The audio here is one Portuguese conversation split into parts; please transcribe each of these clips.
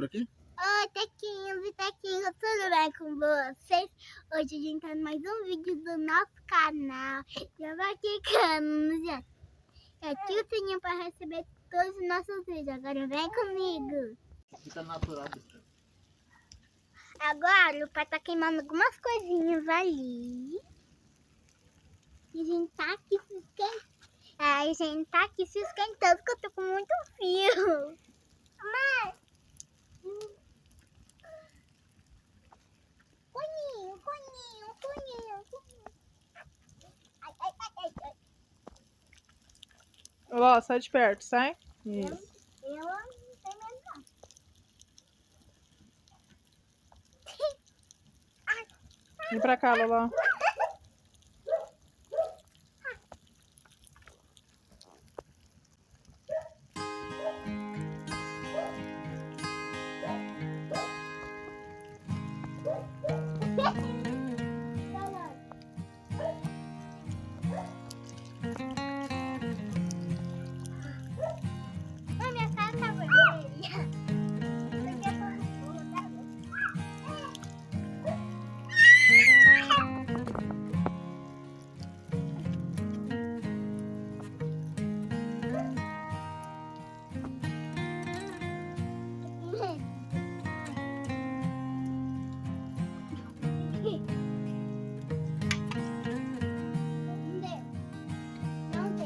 aqui? Oi, Tequinhos e Tequinhos, tudo bem com vocês? Hoje a gente tá em mais um vídeo do nosso canal. Já vai clicando, já. Ativa o sininho pra receber todos os nossos vídeos. Agora vem comigo. Fica natural. Agora o pai tá queimando algumas coisinhas ali. E a gente tá aqui se esquentando. A gente tá aqui se esquentando porque eu tô com muito frio. Mãe! Coninho. Ai. Ó, sai de perto, sai. Isso. Eu não tenho medo não. Vem pra cá, Loló. A minha cara tá vermelha. Porque eu tô no tá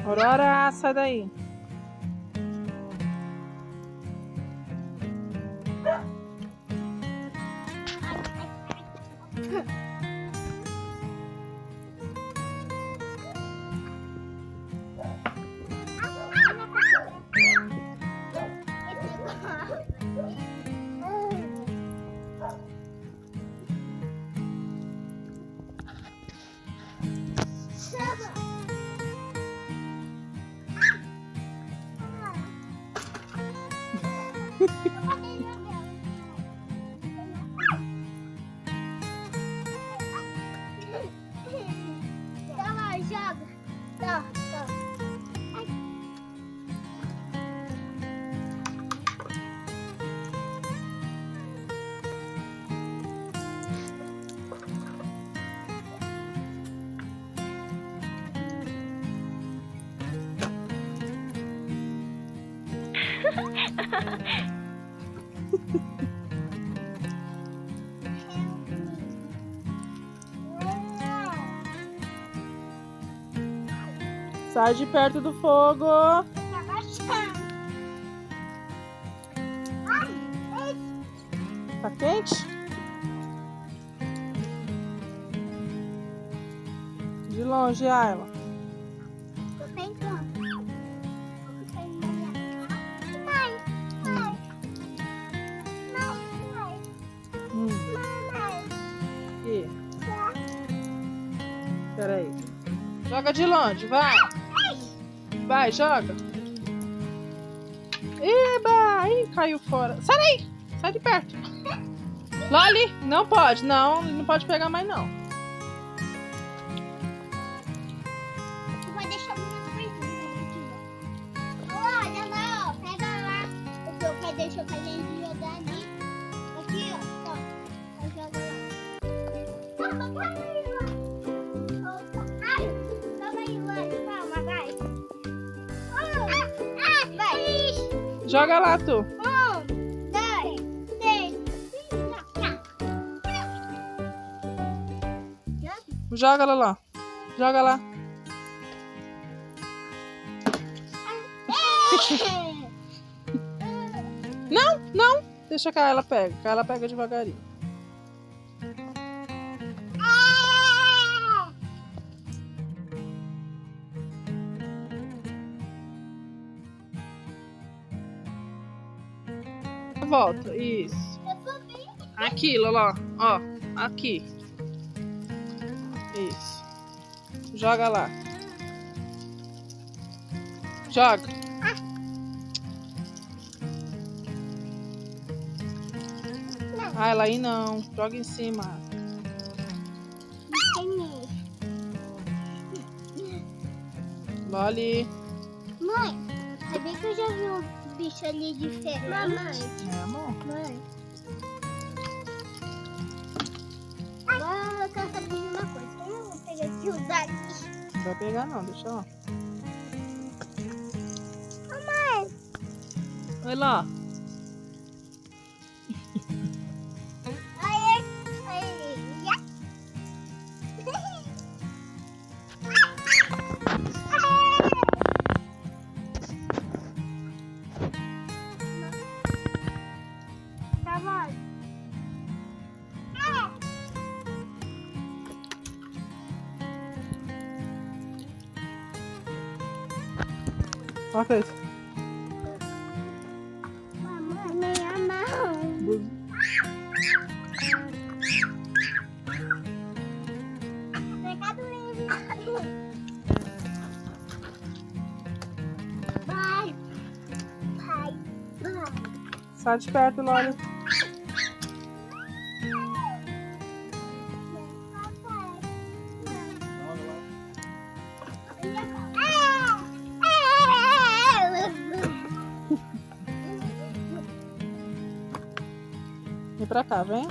Aurora, sai daí. Joga. Tá. Sai de perto do fogo. Tá quente? De longe, Ayla. Tô tentando. Aqui. Peraí. Joga de longe, vai. Vai, joga. Eba! Ih, caiu fora. Sai daí! Sai de perto. Loli, não pode. Não pode pegar mais, não. Tu vai deixar umas coisinhas aqui, ó. Olha lá, ó. Pega lá. O que eu quero deixar pra gente jogar ali. Aqui, ó. Vai jogar lá. Calma aí, Lani. Calma, vai. Vai. Joga lá, tu. 1, 2, 3. Joga, Loló. Joga lá. Não. Deixa que ela pega. Que ela pega devagarinho. Volta. Isso. Aqui, Loló. Ó. Aqui. Isso. Joga lá. Joga. Ah, ela aí não. Joga em cima. Entendi. Loli. Mãe, sabia que eu já vi um bicho ali diferente. Mamãe. É, amor. Mãe. Agora eu quero saber de uma coisa. Eu vou pegar aqui o daqui. Não vai pegar não, deixa lá. Mamãe. Olha lá. Aí, aí. Tá bom. Olha que é isso. Mamãe, minha mão. Pecado livre. Vai. Vai. Vai. Sai de perto, Loli. Vem pra cá, vem.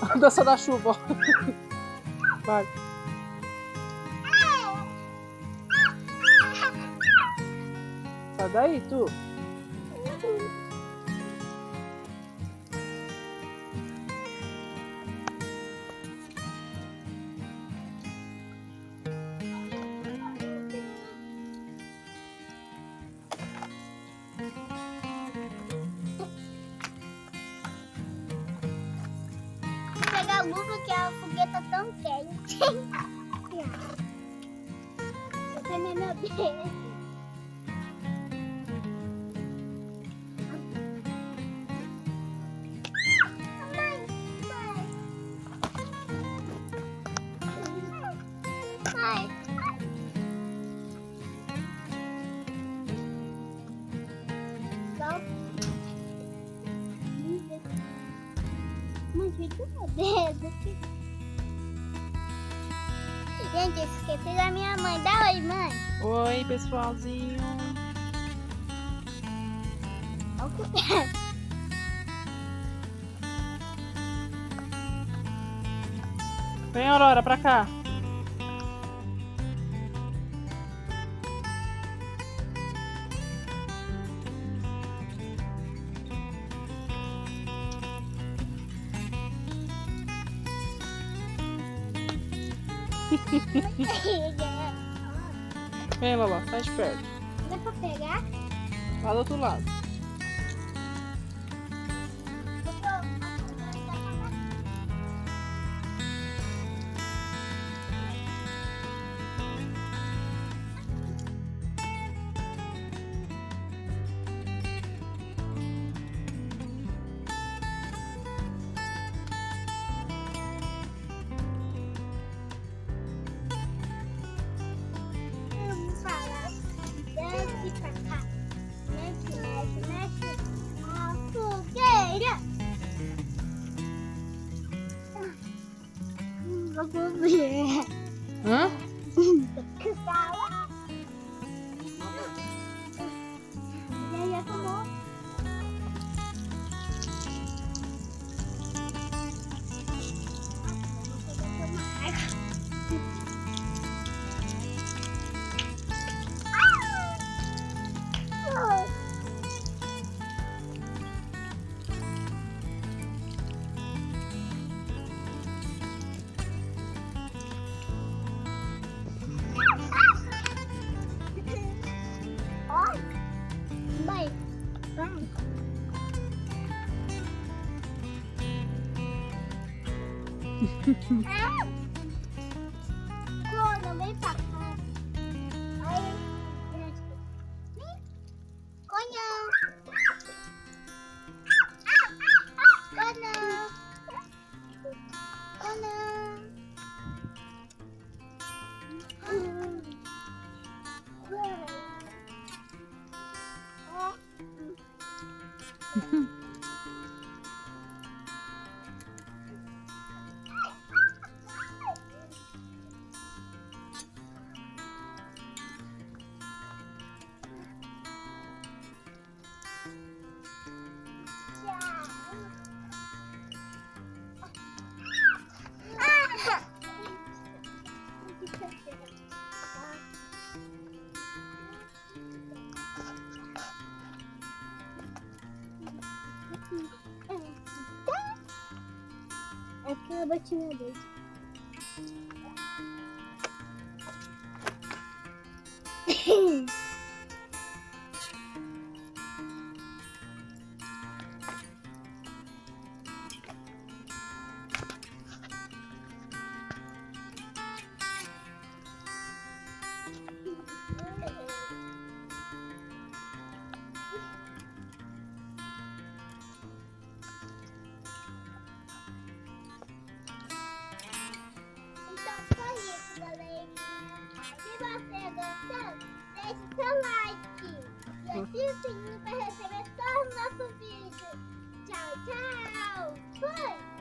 A dança da chuva, ó. Vai. Sai daí, tu. Vou pegar a luva que a fogueira tá tão quente. Vou tremer meu dedo. Mãe. Mãe, tira o meu dedo. Gente, eu esqueci da minha mãe. Dá oi, mãe. Oi, pessoalzinho. Olha o que é. Vem, Aurora, pra cá. Vem, Loló, sai de perto. Dá pra pegar? Lá do outro lado. Vamos falar. Desce pra cá. Mexe, mexe, mexe. A fogueira. Vamos ver. Hã? Que fala? Já tomou. Vai. Vai. Corna, vem pra cá. Aí, Conhão. É porque eu bati meu dedo. Então foi isso, galerinha. Se você gostou, deixe seu like. E ative o sininho para receber todos os nossos vídeos. Tchau, tchau. Fui!